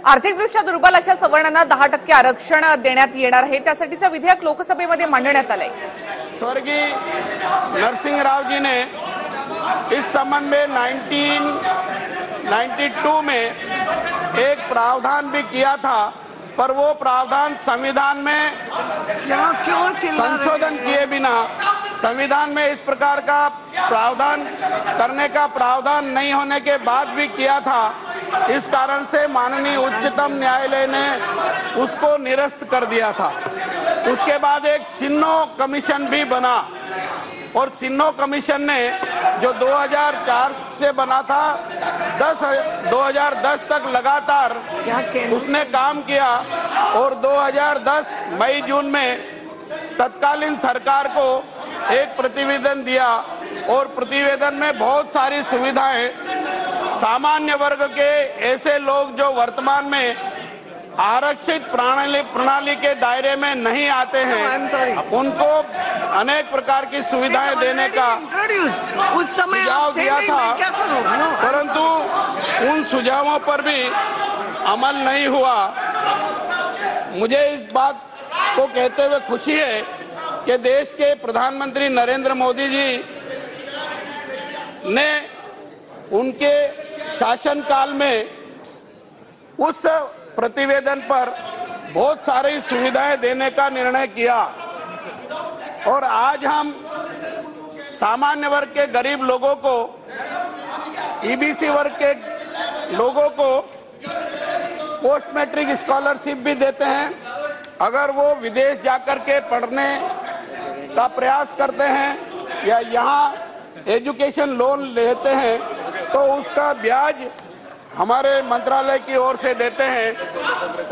आर्थिकदृष्ट्या दुर्बल अशा सवर्णांना 10% आरक्षण देण्यात येणार आहे। त्यासाठीचं विधेयक लोकसभेमध्ये मांडण्यात आलंय। स्वर्गीय नरसिंह राव जी ने इस संबंध में 1992 में एक प्रावधान भी किया था, पर वो प्रावधान संविधान में संशोधन किए बिना संविधान में इस प्रकार का प्रावधान करने का प्रावधान नहीं होने के बाद भी किया था। इस कारण से माननीय उच्चतम न्यायालय ने उसको निरस्त कर दिया था। उसके बाद एक सिन्हो कमीशन भी बना और सिन्हो कमीशन ने जो 2004 से बना था 2010 तक लगातार उसने काम किया और 2010 मई जून में तत्कालीन सरकार को एक प्रतिवेदन दिया और प्रतिवेदन में बहुत सारी सुविधाएं सामान्य वर्ग के ऐसे लोग जो वर्तमान में आरक्षित प्रणाली के दायरे में नहीं आते हैं, उनको अनेक प्रकार की सुविधाएं देने का उस समय सुझाव दिया था, परंतु उन सुझावों पर भी अमल नहीं हुआ। मुझे इस बात को कहते हुए खुशी है कि देश के प्रधानमंत्री नरेंद्र मोदी जी ने उनके शासनकाल में उस प्रतिवेदन पर बहुत सारी सुविधाएं देने का निर्णय किया और आज हम सामान्य वर्ग के गरीब लोगों को, ईबीसी वर्ग के लोगों को पोस्ट मैट्रिक स्कॉलरशिप भी देते हैं। अगर वो विदेश जाकर के पढ़ने का प्रयास करते हैं या यहाँ एजुकेशन लोन लेते हैं तो उसका ब्याज हमारे मंत्रालय की ओर से देते हैं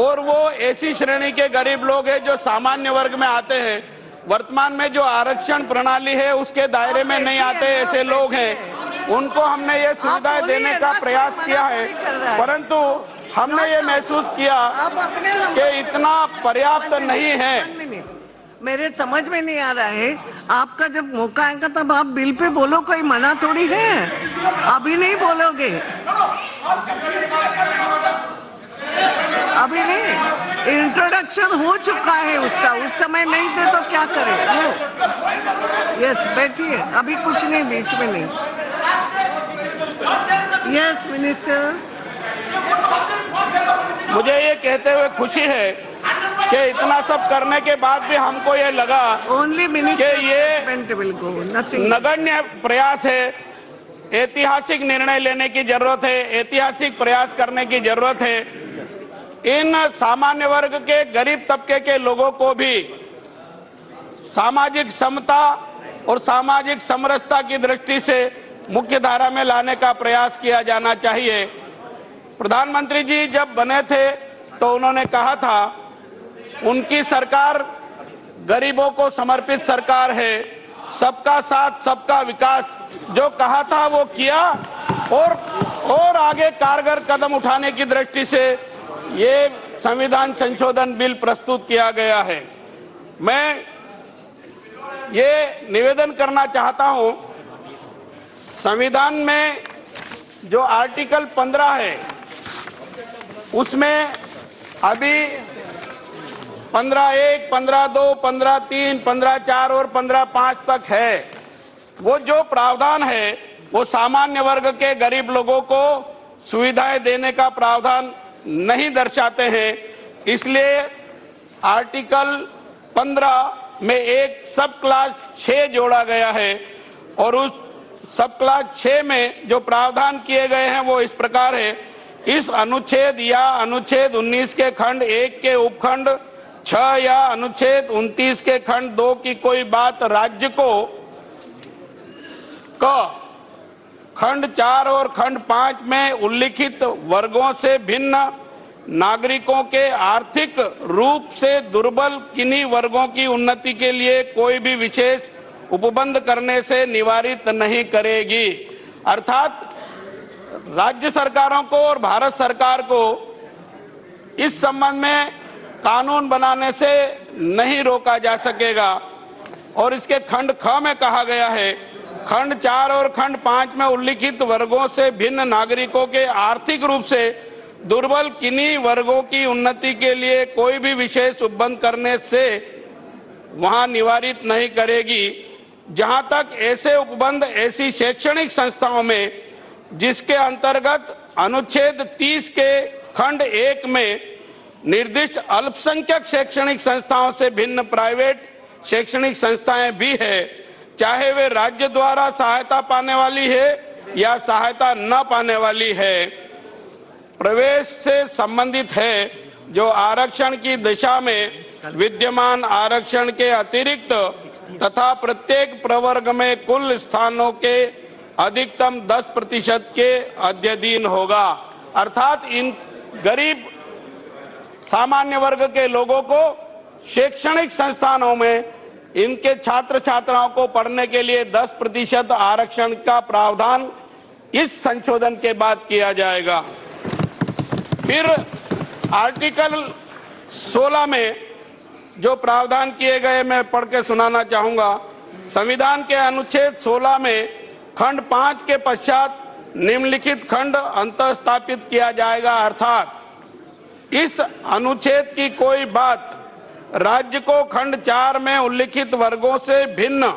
और वो ऐसी श्रेणी के गरीब लोग हैं जो सामान्य वर्ग में आते हैं, वर्तमान में जो आरक्षण प्रणाली है उसके दायरे में नहीं आते ऐसे लोग हैं, उनको हमने ये सुविधाएं देने का प्रयास किया है, परंतु हमने ये महसूस किया कि इतना पर्याप्त नहीं है। मेरे समझ में नहीं आ रहा है, आपका जब मौका आएगा तब आप बिल पे बोलो, कोई मना थोड़ी है, अभी नहीं बोलोगे, अभी नहीं, इंट्रोडक्शन हो चुका है उसका, उस समय नहीं दे तो क्या करें। यस बैठिए, अभी कुछ नहीं, बीच में नहीं। यस मिनिस्टर, मुझे ये कहते हुए खुशी है कि इतना सब करने के बाद भी हमको ये लगा ओनली कि ये नगण्य प्रयास है, ऐतिहासिक निर्णय लेने की जरूरत है, ऐतिहासिक प्रयास करने की जरूरत है। इन सामान्य वर्ग के गरीब तबके के लोगों को भी सामाजिक समता और सामाजिक समरसता की दृष्टि से मुख्य धारा में लाने का प्रयास किया जाना चाहिए। प्रधानमंत्री जी जब बने थे तो उन्होंने कहा था उनकी सरकार गरीबों को समर्पित सरकार है, सबका साथ सबका विकास, जो कहा था वो किया और आगे कारगर कदम उठाने की दृष्टि से ये संविधान संशोधन बिल प्रस्तुत किया गया है। मैं ये निवेदन करना चाहता हूं, संविधान में जो आर्टिकल 15 है उसमें अभी 15(1), 15(2), 15(3), 15(4) और 15(5) तक है। वो जो प्रावधान है वो सामान्य वर्ग के गरीब लोगों को सुविधाएं देने का प्रावधान नहीं दर्शाते हैं, इसलिए आर्टिकल 15 में एक सब क्लास 6 जोड़ा गया है और उस सब क्लास 6 में जो प्रावधान किए गए हैं वो इस प्रकार है। इस अनुच्छेद या अनुच्छेद 19 के खंड 1 के उपखंड 6 या अनुच्छेद 29 के खंड 2 की कोई बात राज्य को खंड 4 और खंड 5 में उल्लिखित वर्गों से भिन्न नागरिकों के आर्थिक रूप से दुर्बल किन्हीं वर्गों की उन्नति के लिए कोई भी विशेष उपबंध करने से निवारित नहीं करेगी। अर्थात राज्य सरकारों को और भारत सरकार को इस संबंध में कानून बनाने से नहीं रोका जा सकेगा। और इसके खंड ख में कहा गया है, खंड 4 और खंड 5 में उल्लिखित वर्गों से भिन्न नागरिकों के आर्थिक रूप से दुर्बल किन्हीं वर्गों की उन्नति के लिए कोई भी विशेष उपबंध करने से वहां निवारित नहीं करेगी। जहां तक ऐसे उपबंध ऐसी शैक्षणिक संस्थाओं में जिसके अंतर्गत अनुच्छेद 30 के खंड 1 में निर्दिष्ट अल्पसंख्यक शैक्षणिक संस्थाओं से भिन्न प्राइवेट शैक्षणिक संस्थाएं भी है, चाहे वे राज्य द्वारा सहायता पाने वाली है या सहायता न पाने वाली है, प्रवेश से संबंधित है, जो आरक्षण की दिशा में विद्यमान आरक्षण के अतिरिक्त तथा प्रत्येक प्रवर्ग में कुल स्थानों के अधिकतम 10% के अध्ययन होगा। अर्थात इन गरीब सामान्य वर्ग के लोगों को शैक्षणिक संस्थानों में इनके छात्र छात्राओं को पढ़ने के लिए 10% आरक्षण का प्रावधान इस संशोधन के बाद किया जाएगा। फिर आर्टिकल 16 में जो प्रावधान किए गए मैं पढ़ के सुनाना चाहूंगा। संविधान के अनुच्छेद 16 में खंड 5 के पश्चात निम्नलिखित खंड अंतःस्थापित किया जाएगा, अर्थात इस अनुच्छेद की कोई बात राज्य को खंड 4 में उल्लिखित वर्गों से भिन्न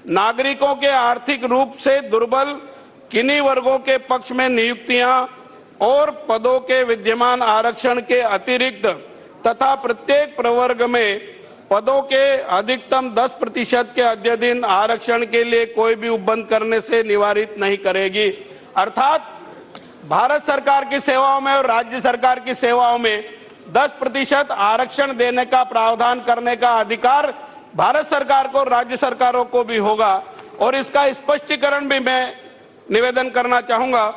नागरिकों के आर्थिक रूप से दुर्बल किन्हीं वर्गों के पक्ष में नियुक्तियां और पदों के विद्यमान आरक्षण के अतिरिक्त तथा प्रत्येक प्रवर्ग में पदों के अधिकतम 10% के अध्ययन आरक्षण के लिए कोई भी उपबंध करने से निवारित नहीं करेगी। अर्थात भारत सरकार की सेवाओं में और राज्य सरकार की सेवाओं में 10% आरक्षण देने का प्रावधान करने का अधिकार भारत सरकार को, राज्य सरकारों को भी होगा। और इसका स्पष्टीकरण भी मैं निवेदन करना चाहूंगा।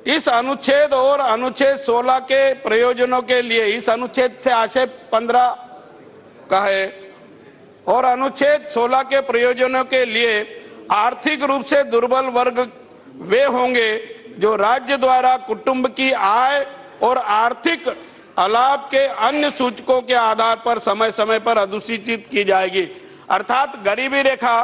इस अनुच्छेद और अनुच्छेद 16 के प्रयोजनों के लिए, इस अनुच्छेद से आशय 15 का है और अनुच्छेद 16 के प्रयोजनों के लिए आर्थिक रूप से दुर्बल वर्ग वे होंगे जो राज्य द्वारा कुटुंब की आय और आर्थिक लाभ के अन्य सूचकों के आधार पर समय समय पर अधिसूचित की जाएगी। अर्थात गरीबी रेखा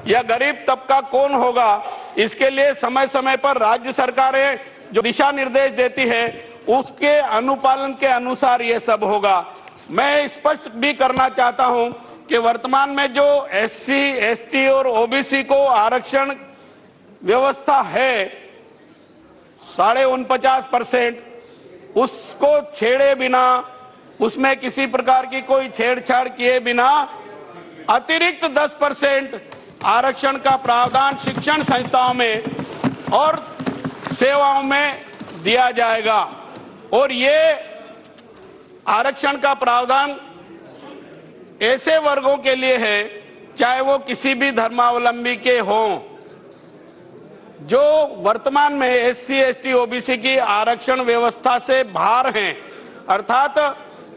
या गरीब तबका कौन होगा, इसके लिए समय समय पर राज्य सरकारें जो दिशा निर्देश देती है उसके अनुपालन के अनुसार ये सब होगा। मैं स्पष्ट भी करना चाहता हूं कि वर्तमान में जो एससी, एसटी और ओबीसी को आरक्षण व्यवस्था है 49.5%, उसको छेड़े बिना, उसमें किसी प्रकार की कोई छेड़छाड़ किए बिना अतिरिक्त 10% आरक्षण का प्रावधान शिक्षण संस्थाओं में और सेवाओं में दिया जाएगा। और ये आरक्षण का प्रावधान ऐसे वर्गों के लिए है, चाहे वो किसी भी धर्मावलंबी के हों, जो वर्तमान में एससी, एसटी, ओबीसी की आरक्षण व्यवस्था से बाहर हैं। अर्थात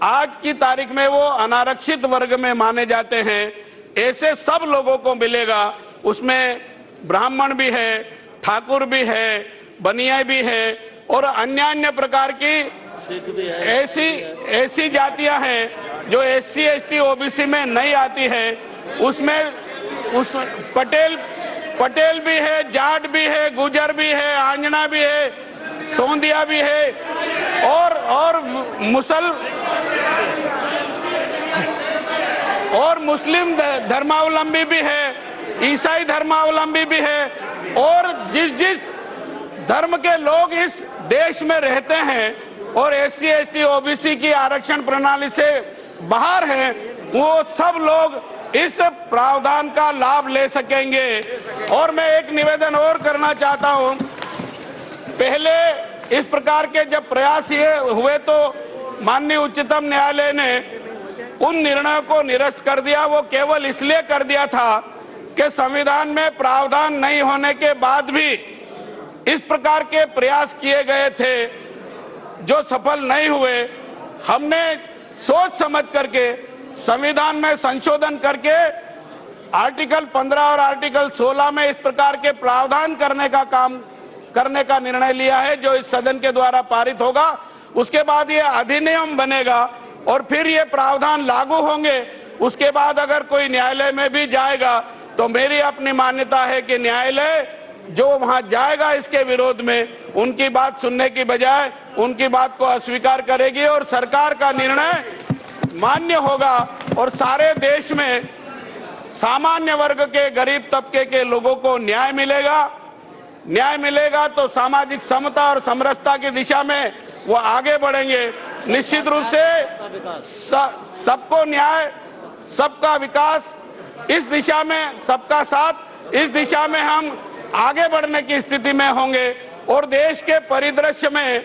आज की तारीख में वो अनारक्षित वर्ग में माने जाते हैं। ऐसे सब लोगों को मिलेगा। उसमें ब्राह्मण भी है, ठाकुर भी है, बनिया भी है और अन्य प्रकार की ऐसी जातियां हैं जो एससी, एसटी, ओबीसी में नहीं आती है। उसमें पटेल भी है, जाट भी है, गुजर भी है, आंजना भी है, सोंदिया भी है और मुस्लिम धर्मावलंबी भी है, ईसाई धर्मावलंबी भी है। और जिस धर्म के लोग इस देश में रहते हैं और एससी, एसटी, ओबीसी की आरक्षण प्रणाली से बाहर हैं, वो सब लोग इस प्रावधान का लाभ ले सकेंगे। और मैं एक निवेदन और करना चाहता हूं। पहले इस प्रकार के जब प्रयास ये हुए तो माननीय उच्चतम न्यायालय ने उन निर्णयों को निरस्त कर दिया। वो केवल इसलिए कर दिया था कि संविधान में प्रावधान नहीं होने के बाद भी इस प्रकार के प्रयास किए गए थे जो सफल नहीं हुए। हमने सोच समझ करके संविधान में संशोधन करके आर्टिकल 15 और आर्टिकल 16 में इस प्रकार के प्रावधान करने का निर्णय लिया है, जो इस सदन के द्वारा पारित होगा। उसके बाद ये अधिनियम बनेगा और फिर ये प्रावधान लागू होंगे। उसके बाद अगर कोई न्यायालय में भी जाएगा तो मेरी अपनी मान्यता है कि न्यायालय जो वहां जाएगा इसके विरोध में, उनकी बात सुनने की बजाय उनकी बात को अस्वीकार करेगी और सरकार का निर्णय मान्य होगा और सारे देश में सामान्य वर्ग के गरीब तबके के लोगों को न्याय मिलेगा। न्याय मिलेगा तो सामाजिक समता और समरसता की दिशा में वो आगे बढ़ेंगे। निश्चित रूप से सबको न्याय, सबका विकास, इस दिशा में सबका साथ, इस दिशा में हम आगे बढ़ने की स्थिति में होंगे और देश के परिदृश्य में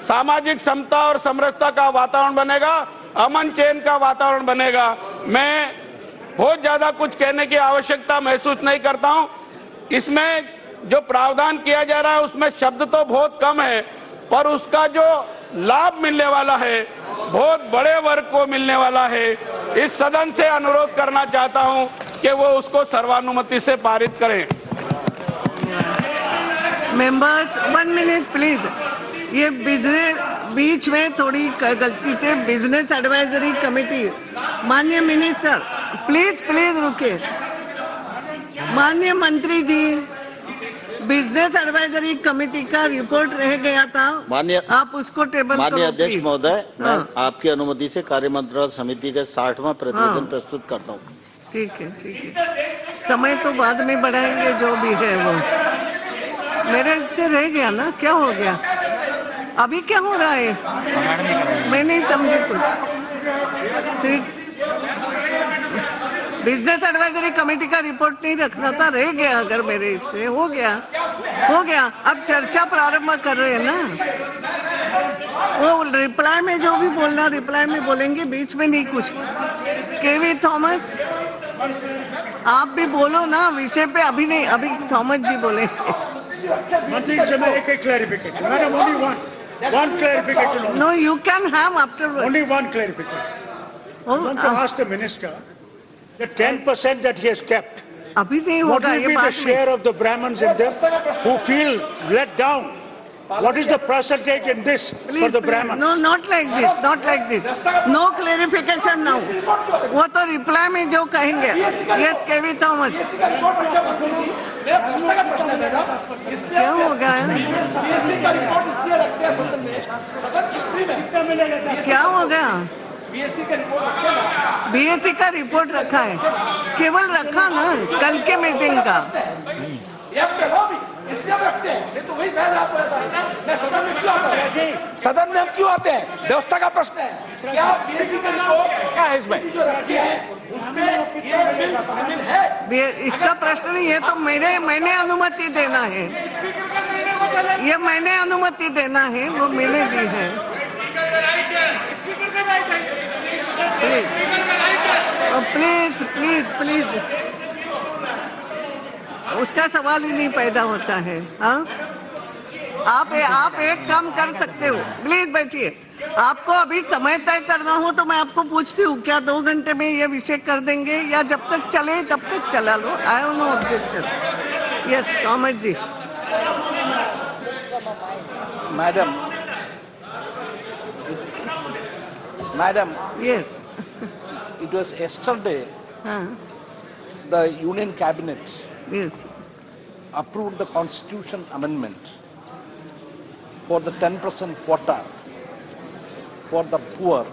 सामाजिक समता और समरसता का वातावरण बनेगा, अमन चैन का वातावरण बनेगा। मैं बहुत ज्यादा कुछ कहने की आवश्यकता महसूस नहीं करता हूं। इसमें जो प्रावधान किया जा रहा है उसमें शब्द तो बहुत कम है, पर उसका जो लाभ मिलने वाला है बहुत बड़े वर्ग को मिलने वाला है। इस सदन से अनुरोध करना चाहता हूं कि वो उसको सर्वानुमति से पारित करें। Members 1 minute please. ये बिजनेस बीच में थोड़ी गलती से बिजनेस एडवाइजरी कमेटी, माननीय मिनिस्टर प्लीज प्लीज रुकिए। माननीय मंत्री जी, बिजनेस एडवाइजरी कमेटी का रिपोर्ट रह गया था, माननीय आप उसको टेबल। माननीय अध्यक्ष महोदय, मैं आपकी अनुमति से कार्य मंत्रणा समिति का 60वां प्रतिवेदन प्रस्तुत करता हूँ। ठीक है, ठीक है। समय तो बाद में बढ़ाएंगे, जो भी है वो मेरे से रह गया ना। क्या हो गया अभी, क्या हो रहा है? मैं नहीं समझी कुछ। बिजनेस एडवाइजरी कमेटी का रिपोर्ट नहीं रखना था, रह गया। अगर मेरे से हो गया हो गया। अब चर्चा प्रारंभ कर रहे हैं ना, वो रिप्लाई में जो भी बोलना रिप्लाई में बोलेंगे, बीच में नहीं कुछ। केवी थॉमस, आप भी बोलो ना विषय पे। अभी नहीं, अभी थॉमस जी बोलेंगे। मंत्री जी, मैं एक clarification, madam, only one clarification. No, you can have afterwards. Only one clarification. I want to ask the minister the 10% that he has kept. अभी नहीं What होगा will ये be the बात में। share of the Brahmins in them who feel let down? What is the percentage in this for the Brahmins? No, not like this, not like this. No clarification now. वो तो reply में जो कहेंगे। Yes, केवी Thomas. क्या हो गया है? क्या हो गया? बीएससी का रिपोर्ट रखा है, केवल रखा ना, कल के मीटिंग का। इसलिए हम रखते हैं, नहीं तो वही मैं सदन में क्यों आता है? सदन में हम क्यों आते हैं? व्यवस्था का प्रश्न है। क्या बीएससी का रिपोर्ट क्या है इसमें? जो रखी है उसमें ये बिल शामिल है। इसका प्रश्न नहीं है, तो मैंने अनुमति देना है। ये मैंने अनुमति देना है, वो मैंने दी है। प्लीज प्लीज प्लीज, उसका सवाल ही नहीं पैदा होता है। हाँ, आप एक काम कर सकते हो, प्लीज बैठिए। आपको अभी समय तय करना हो तो मैं आपको पूछती हूँ, क्या 2 घंटे में ये विषय कर देंगे, या जब तक चले तब तक चला लो? I have no objection. Yes, Thomas ji. Madam, yes. it was yesterday हाँ, the Union Cabinet yes. approved the Constitution amendment for the 10% quota for the poor